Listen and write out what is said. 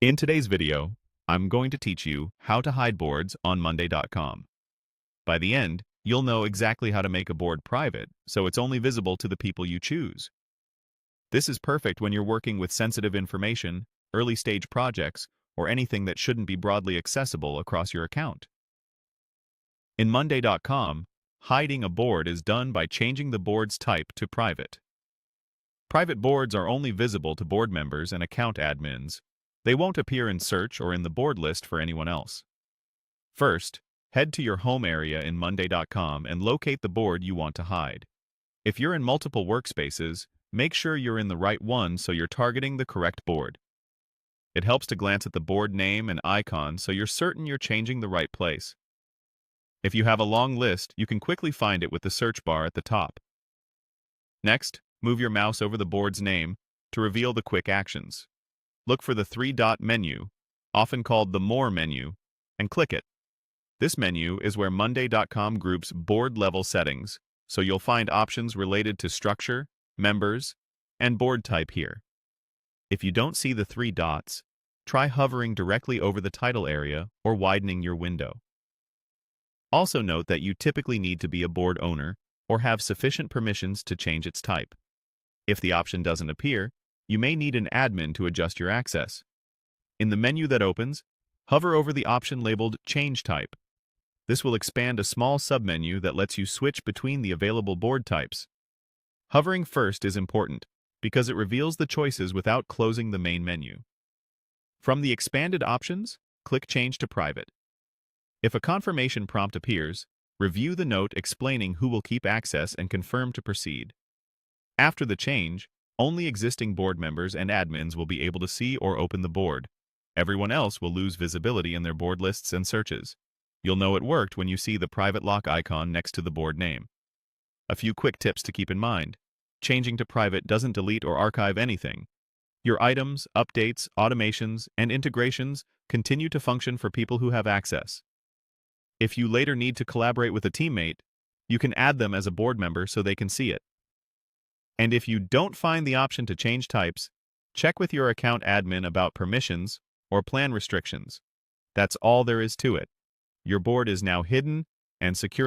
In today's video, I'm going to teach you how to hide boards on Monday.com. By the end, you'll know exactly how to make a board private, so it's only visible to the people you choose. This is perfect when you're working with sensitive information, early-stage projects, or anything that shouldn't be broadly accessible across your account. In Monday.com, hiding a board is done by changing the board's type to private. Private boards are only visible to board members and account admins. They won't appear in search or in the board list for anyone else. First, head to your home area in Monday.com and locate the board you want to hide. If you're in multiple workspaces, make sure you're in the right one so you're targeting the correct board. It helps to glance at the board name and icon so you're certain you're changing the right place. If you have a long list, you can quickly find it with the search bar at the top. Next, move your mouse over the board's name to reveal the quick actions. Look for the three-dot menu, often called the More menu, and click it. This menu is where Monday.com groups board-level settings, so you'll find options related to structure, members, and board type here. If you don't see the three dots, try hovering directly over the title area or widening your window. Also note that you typically need to be a board owner or have sufficient permissions to change its type. If the option doesn't appear, you may need an admin to adjust your access. In the menu that opens, hover over the option labeled Change Type. This will expand a small submenu that lets you switch between the available board types. Hovering first is important because it reveals the choices without closing the main menu. From the expanded options, click Change to Private. If a confirmation prompt appears, review the note explaining who will keep access and confirm to proceed. After the change, only existing board members and admins will be able to see or open the board. Everyone else will lose visibility in their board lists and searches. You'll know it worked when you see the private lock icon next to the board name. A few quick tips to keep in mind. Changing to private doesn't delete or archive anything. Your items, updates, automations, and integrations continue to function for people who have access. If you later need to collaborate with a teammate, you can add them as a board member so they can see it. And if you don't find the option to change types, check with your account admin about permissions or plan restrictions. That's all there is to it. Your board is now hidden and secure.